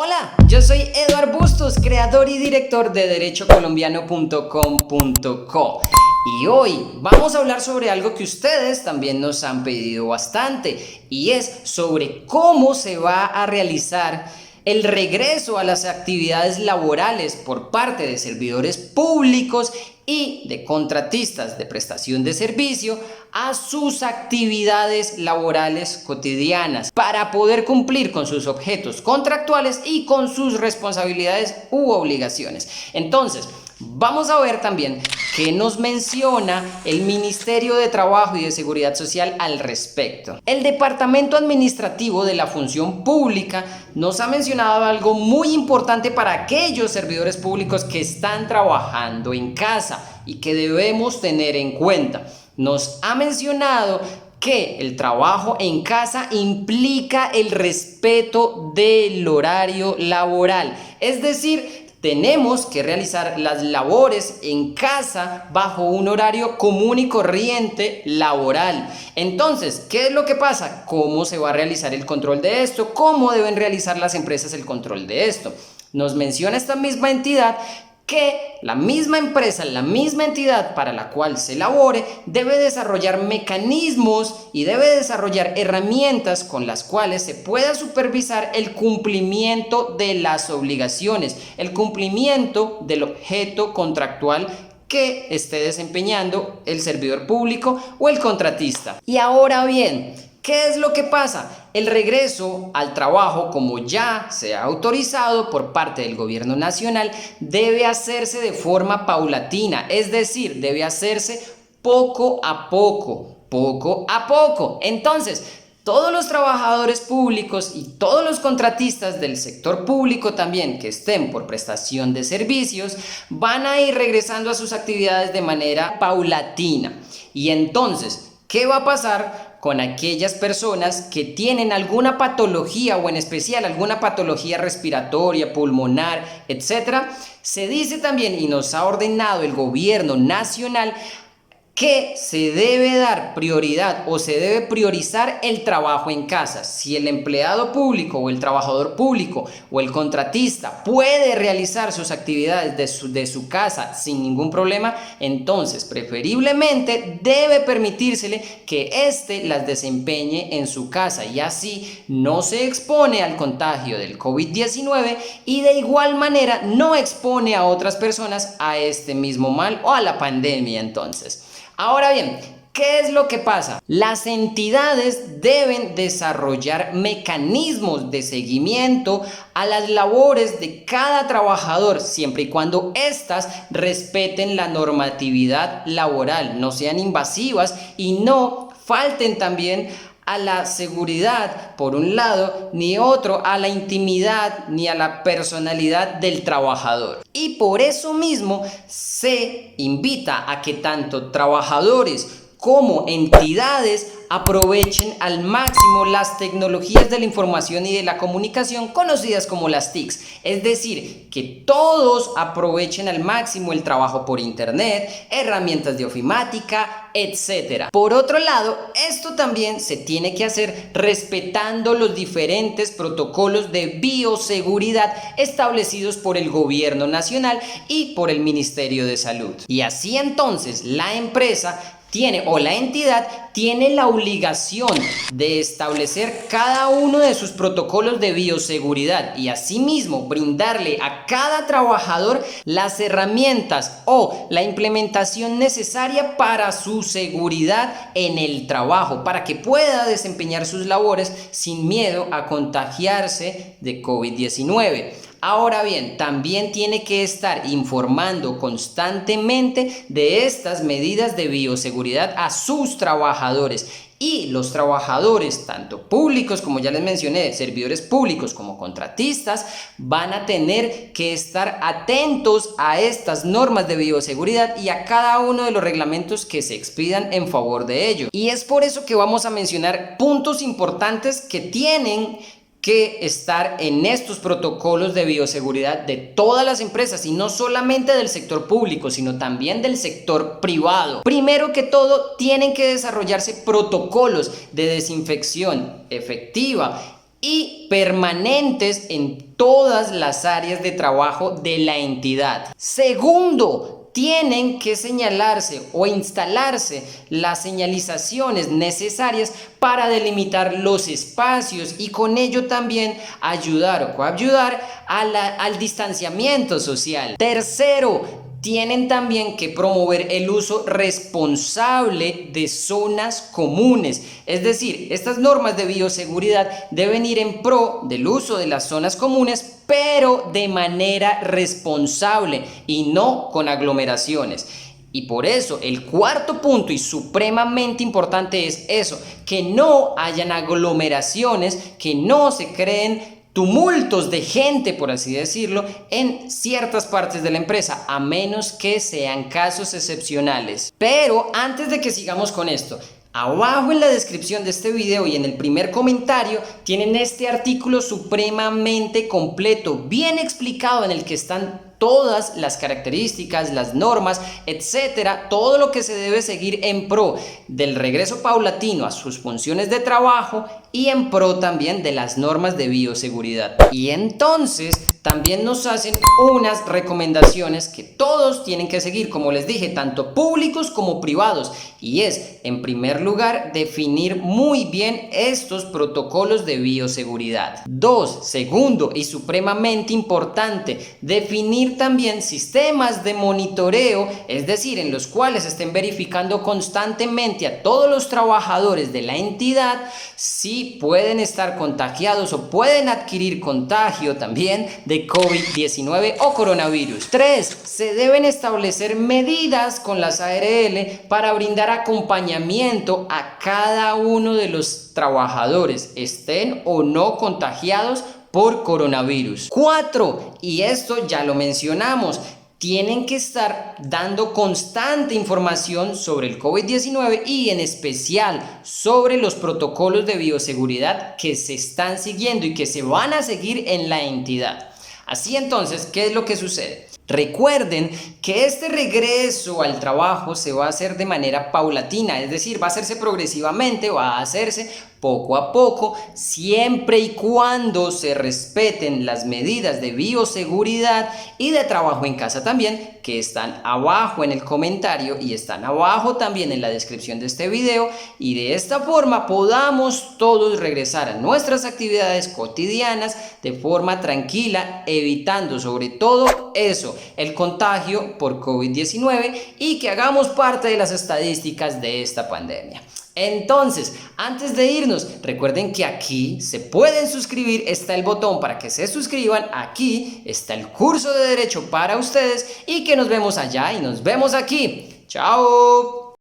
Hola, yo soy Eduard Bustos, creador y director de derechocolombiano.com.co y hoy vamos a hablar sobre algo que ustedes también nos han pedido bastante y es sobre cómo se va a realizar el regreso a las actividades laborales por parte de servidores públicos y de contratistas de prestación de servicio a sus actividades laborales cotidianas para poder cumplir con sus objetos contractuales y con sus responsabilidades u obligaciones. Entonces, vamos a ver también qué nos menciona el Ministerio de Trabajo y de Seguridad Social al respecto. El Departamento Administrativo de la Función Pública nos ha mencionado algo muy importante para aquellos servidores públicos que están trabajando en casa y que debemos tener en cuenta. Nos ha mencionado que el trabajo en casa implica el respeto del horario laboral, es decir, tenemos que realizar las labores en casa bajo un horario común y corriente laboral. Entonces, ¿qué es lo que pasa? ¿Cómo se va a realizar el control de esto? ¿Cómo deben realizar las empresas el control de esto? Nos menciona esta misma entidad que la misma empresa, la misma entidad para la cual se labore, debe desarrollar mecanismos y debe desarrollar herramientas con las cuales se pueda supervisar el cumplimiento de las obligaciones, el cumplimiento del objeto contractual que esté desempeñando el servidor público o el contratista. Y ahora bien, ¿qué es lo que pasa? El regreso al trabajo, como ya se ha autorizado por parte del gobierno nacional, debe hacerse de forma paulatina, es decir, debe hacerse poco a poco, poco a poco. Entonces, todos los trabajadores públicos y todos los contratistas del sector público también que estén por prestación de servicios van a ir regresando a sus actividades de manera paulatina. Y entonces, ¿qué va a pasar con aquellas personas que tienen alguna patología o en especial alguna patología respiratoria, pulmonar, etcétera? Se dice también y nos ha ordenado el gobierno nacional que se debe dar prioridad o se debe priorizar el trabajo en casa. Si el empleado público o el trabajador público o el contratista puede realizar sus actividades de su casa sin ningún problema, entonces preferiblemente debe permitírsele que éste las desempeñe en su casa y así no se expone al contagio del COVID-19 y de igual manera no expone a otras personas a este mismo mal o a la pandemia entonces. Ahora bien, ¿qué es lo que pasa? Las entidades deben desarrollar mecanismos de seguimiento a las labores de cada trabajador, siempre y cuando éstas respeten la normatividad laboral, no sean invasivas y no falten también a la seguridad, por un lado, ni otro a la intimidad ni a la personalidad del trabajador. Y por eso mismo se invita a que tanto trabajadores como entidades aprovechen al máximo las tecnologías de la información y de la comunicación conocidas como las TICs, es decir, que todos aprovechen al máximo el trabajo por internet, herramientas de ofimática, etc. Por otro lado, esto también se tiene que hacer respetando los diferentes protocolos de bioseguridad establecidos por el gobierno nacional y por el Ministerio de Salud. Y así entonces la empresa la entidad tiene la obligación de establecer cada uno de sus protocolos de bioseguridad y asimismo brindarle a cada trabajador las herramientas o la implementación necesaria para su seguridad en el trabajo, para que pueda desempeñar sus labores sin miedo a contagiarse de COVID-19. Ahora bien, también tiene que estar informando constantemente de estas medidas de bioseguridad a sus trabajadores. Y los trabajadores, tanto públicos como ya les mencioné, servidores públicos como contratistas, van a tener que estar atentos a estas normas de bioseguridad y a cada uno de los reglamentos que se expidan en favor de ello. Y es por eso que vamos a mencionar puntos importantes que tienen que estar en estos protocolos de bioseguridad de todas las empresas y no solamente del sector público, sino también del sector privado. Primero que todo, tienen que desarrollarse protocolos de desinfección efectiva y permanentes en todas las áreas de trabajo de la entidad. Segundo, tienen que señalarse o instalarse las señalizaciones necesarias para delimitar los espacios y con ello también ayudar o coayudar al distanciamiento social. Tercero, tienen también que promover el uso responsable de zonas comunes. Es decir, estas normas de bioseguridad deben ir en pro del uso de las zonas comunes, pero de manera responsable y no con aglomeraciones. Y por eso el cuarto punto y supremamente importante es eso, que no hayan aglomeraciones, que no se creen tumultos de gente, por así decirlo, en ciertas partes de la empresa, a menos que sean casos excepcionales. Pero antes de que sigamos con esto, abajo en la descripción de este video y en el primer comentario tienen este artículo supremamente completo, bien explicado, en el que están todas las características, las normas, etcétera, todo lo que se debe seguir en pro del regreso paulatino a sus funciones de trabajo y en pro también de las normas de bioseguridad. Y entonces también nos hacen unas recomendaciones que todos tienen que seguir, como les dije, tanto públicos como privados, y es, en primer lugar, definir muy bien estos protocolos de bioseguridad. Segundo y supremamente importante, definir también sistemas de monitoreo, es decir, en los cuales estén verificando constantemente a todos los trabajadores de la entidad si pueden estar contagiados o pueden adquirir contagio también de COVID-19 o coronavirus. 3. Se deben establecer medidas con las ARL para brindar acompañamiento a cada uno de los trabajadores, estén o no contagiados por coronavirus. 4. Y esto ya lo mencionamos, tienen que estar dando constante información sobre el COVID-19 y en especial sobre los protocolos de bioseguridad que se están siguiendo y que se van a seguir en la entidad. Así entonces, ¿qué es lo que sucede? Recuerden que este regreso al trabajo se va a hacer de manera paulatina, es decir, va a hacerse progresivamente, va a hacerse poco a poco, siempre y cuando se respeten las medidas de bioseguridad y de trabajo en casa también, que están abajo en el comentario y están abajo también en la descripción de este video, y de esta forma podamos todos regresar a nuestras actividades cotidianas de forma tranquila, evitando sobre todo eso, el contagio por COVID-19, y que hagamos parte de las estadísticas de esta pandemia. Entonces, antes de irnos, recuerden que aquí se pueden suscribir, está el botón para que se suscriban, aquí está el curso de Derecho para ustedes, y que nos vemos allá y nos vemos aquí. ¡Chao!